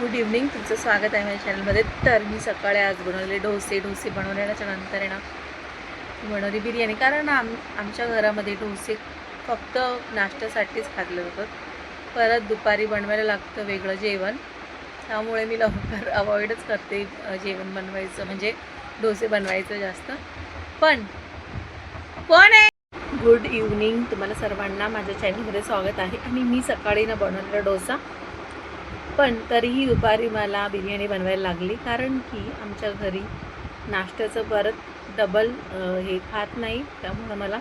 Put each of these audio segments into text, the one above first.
Good evening. तुमचं स्वागत आहे माझ्या चॅनलमध्ये. तर मी सकाळी आज बनवलेले डोसे बनवल्याच्या नंतर आहे ना बनवली बिर्याणी. कारण आमच्या घरामध्ये डोसे फक्त नाश्त्यासाठीच खाल्ले जातात. परत दुपारी बनवायला लागतं वेगळं जेवण, त्यामुळे मी लवकर अवॉइडच करते जेवण बनवायचं, म्हणजे डोसे बनवायचं जास्त. पण कोण आहे? गुड इव्हनिंग तुम्हाला सर्वांना, माझ्या चॅनलमध्ये स्वागत आहे. आणि मी सकाळी ना बनवलेला डोसा, पण तरीही दुपारी मला बिर्याणी बनवायला लागली, कारण की आमच्या घरी नाश्त्याचं परत डबल हे खात नाही, त्यामुळं मला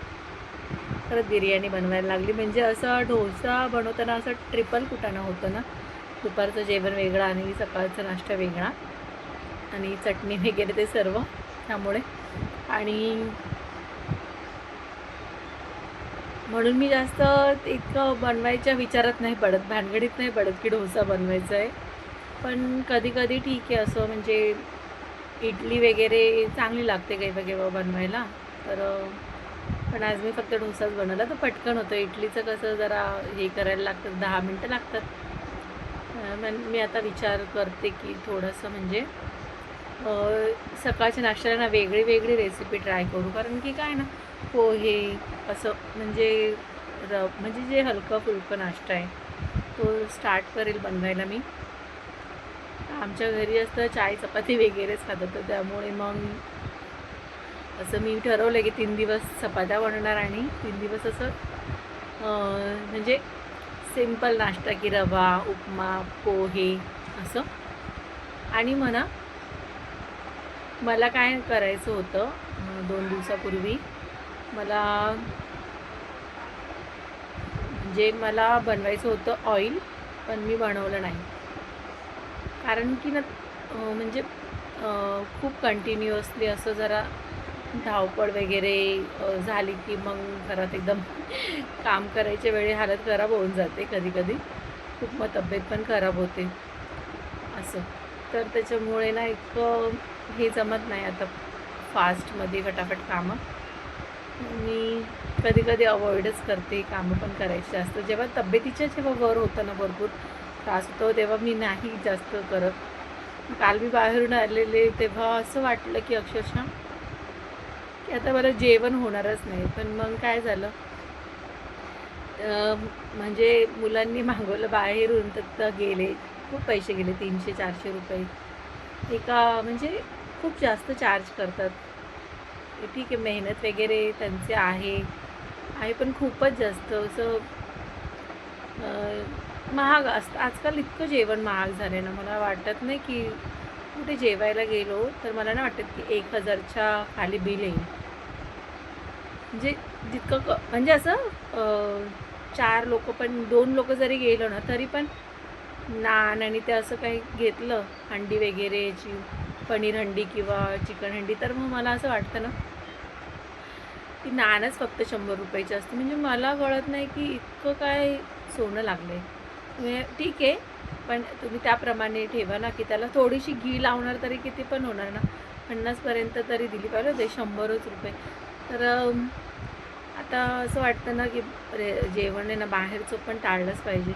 परत बिर्याणी बनवायला लागली. म्हणजे असं डोसा बनवताना असं ट्रिपल कुटाणा होतं ना, दुपारचं जेवण वेगळं आणि सकाळचा नाश्ता वेगळा आणि चटणी वगैरे ते सर्व, त्यामुळे. आणि म्हणून मी जास्त इतकं बनवायच्या विचारात नाही पडत, भानगडीत नाही पडत की डोसा बनवायचा आहे. पण कधी कधी ठीक आहे, असं म्हणजे इडली वगैरे चांगली लागते काही केव्हा बनवायला. तर पण आज मी फक्त डोसाच बनवला, तर पटकन होतं. इडलीचं कसं जरा हे करायला लागतं, 10 मिनटं लागतात. मी आता विचार करते की थोडंसं म्हणजे सकाळच्या नाश्त्याला ना वेगळी वेगळी रेसिपी ट्राय करू, कारण की काय ना, पोहे असं म्हणजे म्हणजे जे हलका फुलका नाश्ता आहे तो स्टार्ट करेल बनवायला मी. आमच्या घरी असतं चाय चपाती वगैरेच खातात, तर त्यामुळे मग असं मी ठरवलं की 3 दिवस चपात्या बनवणार आणि 3 दिवस असं म्हणजे सिंपल नाश्ता, की रवा उपमा पोहे असं. आणि मला काय करायचं होतं, 2 दिवसापूर्वी मला म्हणजे मला बनवायचं होतं ऑइल, पण मी बनवलं नाही. कारण की ना म्हणजे खूप कंटिन्युअसली असं जरा धावपळ वगैरे झाली की मग घरात एकदम काम करायच्या वेळी हालत खराब होऊन जाते, कधी कधी खूप, मग तब्येत पण खराब होते असं. तर त्याच्यामुळे ना इतकं हे जमत नाही आता फास्टमध्ये फटाफट कामं. मी कधी कधी अवॉइडच करते कामं पण करायची जास्त. जेव्हा जेव्हा वर होतं ना, भरपूर त्रास होतो, तेव्हा मी नाही जास्त करत. काल मी बाहेरून आलेले तेव्हा असं वाटलं की अक्षरशः की आता मला जेवण होणारच नाही. पण मग काय झालं, म्हणजे मुलांनी मागवलं बाहेरून, तर गेले खूप पैसे गेले, 300-400 रुपये एका, म्हणजे खूप जास्त चार्ज करतात. ठीक आहे, मेहनत वगैरे त्यांचे आहे पण खूपच जास्त असं महाग असतं. आजकाल इतकं जेवण महाग झालं ना, मला वाटत नाही की कुठे जेवायला गेलो तर मला नाही वाटत की 1000च्या खाली बिल येईल. म्हणजे जितकं म्हणजे असं 4 लोक पण, 2 लोक जरी गेलो ना, तरी पण नान आणि ते असं काही घेतलं, हंडी वगैरे याची, पनीर हंडी किंवा चिकन हंडी, तर मग मला असं वाटतं ना की नानच फक्त 100 रुपयाची असते. म्हणजे मला कळत नाही की इतकं काय सोनं लागलं आहे. ठीक आहे, पण तुम्ही त्याप्रमाणे ठेवा ना, की त्याला थोडीशी घी लावणार तरी किती पण होणार ना, 50पर्यंत तरी दिली पाहिजे होते, 100च रुपये. तर आता असं वाटतं ना की जेवण आहे ना बाहेरचं पण टाळलंच पाहिजे.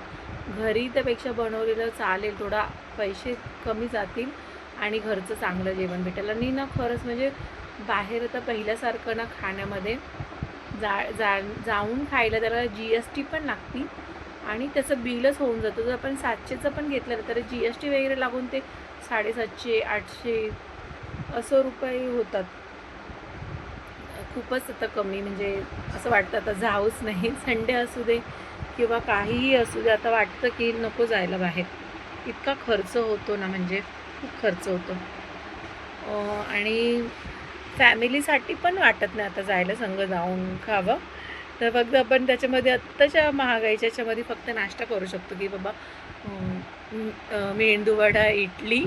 घरी त्यापेक्षा बनवलेलं चालेल, थोडा पैसे कमी जातील आणि घरचं चांगलं जेवण भेटेल. आणि ना खरंच म्हणजे बाहेर आता पहिल्यासारखं ना खाण्यामध्ये जाऊन खायला त्याला GST पण लागते आणि त्याचं बिलच होऊन जातं. जर आपण 700चं पण घेतलं तर GST वगैरे लागून ते 750-800 असं रुपये होतात. खूपच आता कमी, म्हणजे असं वाटतं आता जाऊच नाही. संडे असू दे किंवा काहीही असू दे, आता वाटतं की नको जायला बाहेर, इतका खर्च होतो ना, म्हणजे खूप खर्च होतो. आणि फॅमिलीसाठी पण वाटत नाही आता जायला संग जाऊन खावं. तर फक्त आपण त्याच्यामध्ये आत्ताच्या महागाईच्या याच्यामध्ये फक्त नाश्ता करू शकतो, की बाबा मेंदूवडा इडली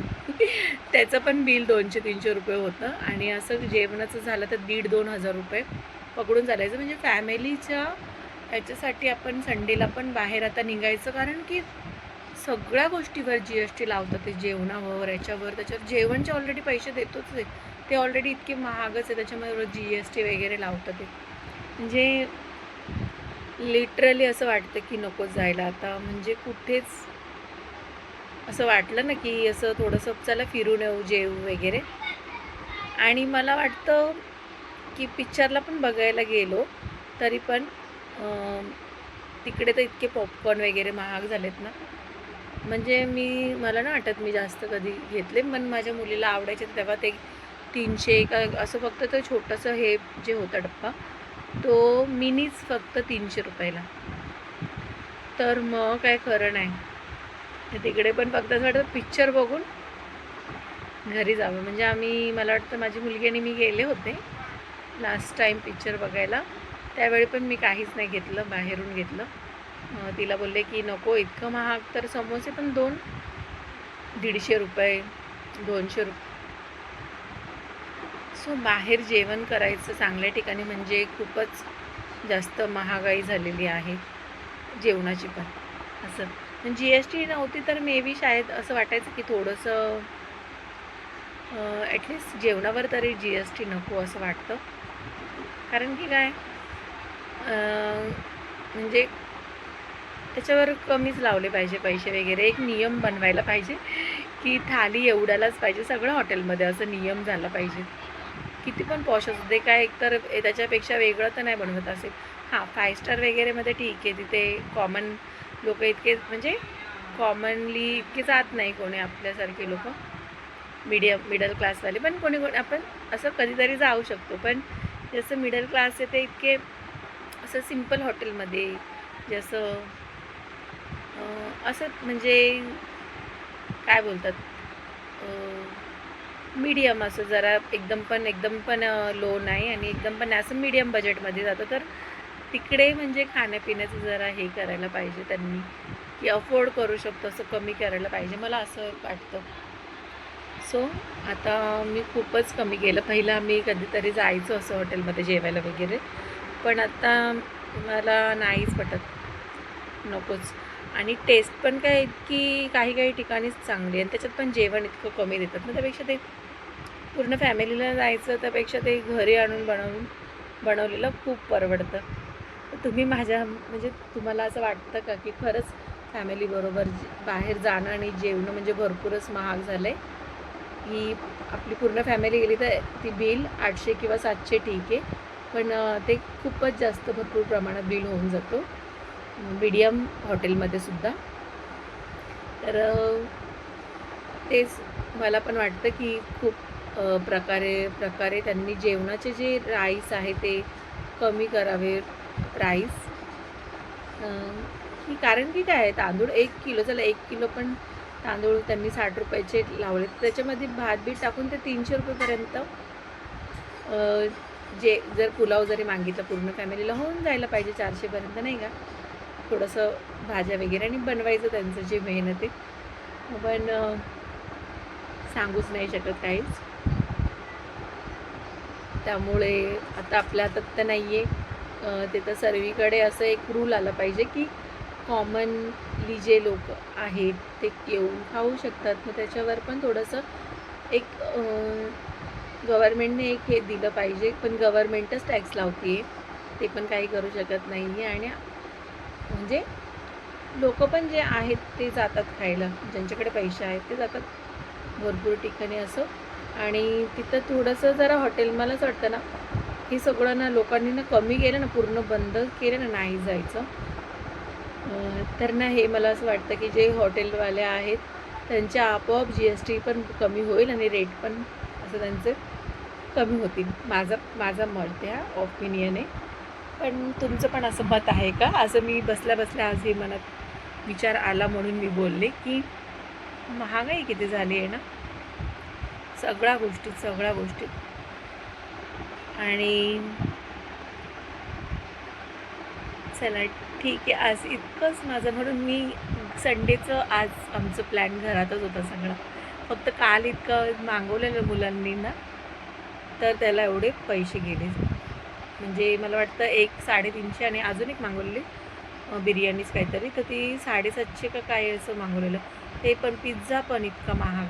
त्याचं पण बिल 200-300 रुपये होतं. आणि असं जेवणाचं झालं तर 1,500-2,000 रुपये पकडून चालायचं. म्हणजे फॅमिलीच्या ह्याच्यासाठी आपण संडेला पण बाहेर आता निघायचं, कारण की सगळ्या गोष्टीवर GST लावतात. ते जेवणावर, याच्यावर, त्याच्यावर. जेवणचे ऑलरेडी पैसे देतोच आहे, ते ऑलरेडी इतके महागच आहे, त्याच्यामुळे GST वगैरे लावतात ते. म्हणजे लिटरली असं वाटतं की नको जायला आता, म्हणजे कुठेच असं वाटलं ना की असं थोडंसं चला फिरून येऊ, जेवू वगैरे. आणि मला वाटतं की पिक्चरला पण बघायला गेलो तरी पण तिकडे तर इतके पॉपकॉर्न वगैरे महाग झालेत ना, म्हणजे मला नाही वाटत मी जास्त कधी घेतले. पण माझ्या मुलीला आवडायचे तेव्हा ते 300 का असं फक्त तो छोटंसं हे जे होता डब्बा, तो मिनीच फक्त 300 रुपयाला. तर मग काय खरं नाही. तिकडे पण फक्त असं वाटतं पिक्चर बघून घरी जावं. म्हणजे मला वाटतं माझी मुलगी आणि मी गेले होते लास्ट टाईम पिक्चर बघायला. त्यावेळी पण मी काहीच नाही घेतलं, बाहेरून घेतलं. तिला बोलले की नको इतकं महाग, तर समोसे पण 150 रुपये, 200 रुपये. सो बाहेर जेवण करायचं चांगल्या ठिकाणी म्हणजे खूपच जास्त महागाई झालेली आहे जेवणाची पण. असं GST नव्हती तर मे बी शायद असं वाटायचं की थोडंसं ॲटलिस्ट जेवणावर तरी GST नको असं वाटतं. कारण की काय म्हणजे त्याच्यावर कमीच लावले पाहिजे पैसे वगैरे. एक नियम बनवायला पाहिजे की थाली एवढ्यालाच पाहिजे. सगळं हॉटेलमध्ये असं नियम झाला पाहिजे. किती पण पॉश असू दे, काय एकतर त्याच्यापेक्षा वेगळं तर नाही बनवत असेल. हां, 5 स्टार वगैरेमध्ये ठीक आहे, तिथे कॉमन लोक इतके म्हणजे कॉमनली इतके जात नाही कोणी आपल्यासारखे लोक, मिडल क्लासवाले. पण कोणी आपण असं कधीतरी जाऊ शकतो. पण जसं मिडल क्लास आहे ते इतके असं सिम्पल हॉटेलमध्ये जसं असं म्हणजे काय बोलतात मीडियम असं जरा एकदम पण लो नाही आणि एकदम पण असं मीडियम बजेटमध्ये जातं. तर तिकडे म्हणजे खाण्यापिण्याचं जरा हे करायला पाहिजे त्यांनी की अफोर्ड करू शकतो असं कमी करायला पाहिजे, मला असं वाटतं. सो आता मी खूपच कमी केलं. पहिलं आम्ही कधीतरी जायचो असं हॉटेलमध्ये जेवायला वगैरे, पण आता मला नाहीच पटत, नकोच. आणि टेस्ट पण काय इतकी काही ठिकाणीच चांगली आणि त्याच्यात पण जेवण इतकं कमी देतात ना, त्यापेक्षा ते पूर्ण फॅमिलीला जायचं त्यापेक्षा ते घरी आणून बनवलेलं खूप परवडतं. तुम्ही म्हणजे तुम्हाला असं वाटतं का की खरंच फॅमिलीबरोबर बाहेर जाणं आणि जेवणं म्हणजे भरपूरच महाग झालं आहे? ही आपली पूर्ण फॅमिली गेली तर ती बिल 800 किंवा 700 ठीक आहे, पण ते खूपच जास्त भरपूर प्रमाणात बिल होऊन जातो मीडियम हॉटेलमध्ये सुद्धा. तर तेच मला पण वाटतं की खूप प्रकारे त्यांनी जेवणाचे जे राईस आहे ते कमी करावे प्राईस. की कारण की काय आहे, तांदूळ 1 किलो, चला 1 किलो पण तांदूळ त्यांनी 60 रुपयाचे लावले, त्याच्यामध्ये भात बीट टाकून ते 300 रुपयेपर्यंत जे जर पुलाव जरी मागितलं पूर्ण फॅमिलीला होऊन जायला पाहिजे 400पर्यंत, नाही का? थोडंसं भाज्या वगैरे आणि बनवायचं त्यांचं जे मेहनत आहे. पण सांगूच नाही शकत काहीच. त्यामुळे आता आपल्या हातात तर नाही आहे. ते तर सर्वीकडे असं एक रूल आला पाहिजे की कॉमनली जे लोक आहेत ते येऊन खाऊ शकतात. मग त्याच्यावर पण थोडंसं एक गव्हर्मेंटने एक हे दिलं पाहिजे. पण गव्हर्मेंटच टॅक्स लावते आहे, ते पण काही करू शकत नाही आहे. आणि म्हणजे लोकं पण जे आहेत ते जातात खायला, ज्यांच्याकडे पैसे आहेत ते जातात भरपूर ठिकाणी असं. आणि तिथं थोडंसं जरा हॉटेल मला असं वाटतं ना, हे सगळं ना लोकांनी ना कमी केलं ना, पूर्ण बंद केलं ना, नाही जायचं. तर ना हे मला असं वाटतं की जे हॉटेलवाले आहेत त्यांच्या आपोआप GST पण कमी होईल आणि रेट पण असं त्यांचे कमी होतील. माझं मत ह्या ओपिनियन आहे. पण तुमचं पण असं मत आहे का? असं मी बसल्या आज हे मनात विचार आला म्हणून मी बोलले की महागाई किती झाली आहे ना सगळ्या गोष्टीत. आणि चला ठीक आहे, आज इतकंच माझं. म्हणून मी संडेचं आज आमचं प्लॅन घरातच होता सगळं. फक्त काल इतकं मागवलेलं मुलांनी ना, तर त्याला एवढे पैसे गेले. म्हणजे मला वाटतं 350 आणि अजून एक मागवलेली बिर्याणीच काहीतरी, तर ती 750 का काय असं मागवलेलं. ते पण पिझ्झा पण इतका महाग.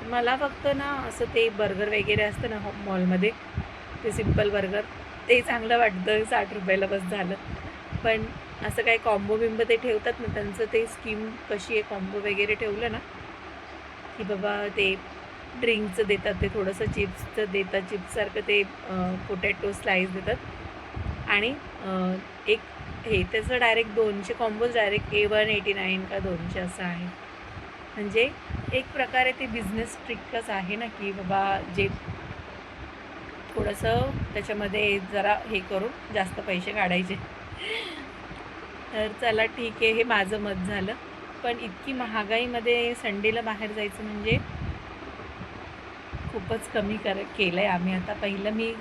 मला फक्त ना असं ते बर्गर वगैरे असतं ना मॉलमध्ये, ते सिम्पल बर्गर ते चांगलं वाटतं, 60 रुपयाला बस झालं. पण असं काही कॉम्बो बिंबो ते ठेवतात ना, त्यांचं ते स्कीम कशी आहे, कॉम्बो वगैरे ठेवलं ना की बाबा ते ड्रिंकचं देतात, ते थोडंसं चिप्सचं देतात, चिप्ससारखं ते पोटॅटो स्लाईस देतात आणि एक हे त्याचं डायरेक्ट 200 कॉम्बोज डायरेक्ट A189 का 200 असं आहे. म्हणजे एक प्रकारे ते बिझनेस ट्रिकच आहे ना, की बाबा जे थोडंसं त्याच्यामध्ये जरा हे करून जास्त पैसे काढायचे. तर चला ठीक आहे, हे माझं मत झालं. पण इतकी महागाईमध्ये संडेला बाहेर जायचं म्हणजे खूपच कमी केलं आहे आम्ही आता. पहिलं मी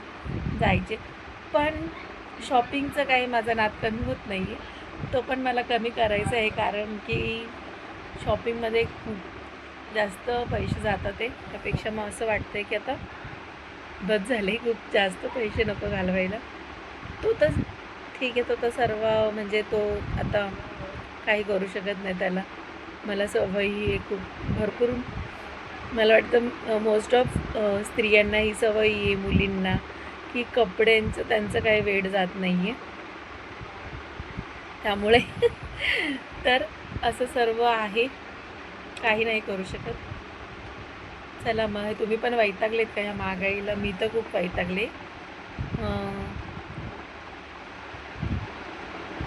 जायचे, पण शॉपिंगचं काही माझा नाद कमी होत नाही आहे. तो पण मला कमी करायचा आहे, कारण की शॉपिंगमध्ये खूप जास्त पैसे जातात आहे. त्यापेक्षा मग असं वाटतं आहे की आता बस झाले, खूप जास्त पैसे नको घालवायला. तो तर ठीक आहे, तो तर सर्व म्हणजे तो आता काही करू शकत नाही त्याला. मला सवयी आहे खूप भरपूर. मला वाटतं मोस्ट ऑफ स्त्रियांना ही सवय आहे, मुलींना, की कपड्यांचं त्यांचं काही वेड जात नाही आहे. त्यामुळे तर असं सर्व आहे, काही नाही करू शकत. चला मग तुम्ही पण वैतागलेत का ह्या महागाईला? मी तर खूप वैतागले.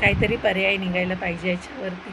काहीतरी पर्याय निघायला पाहिजे याच्यावरती.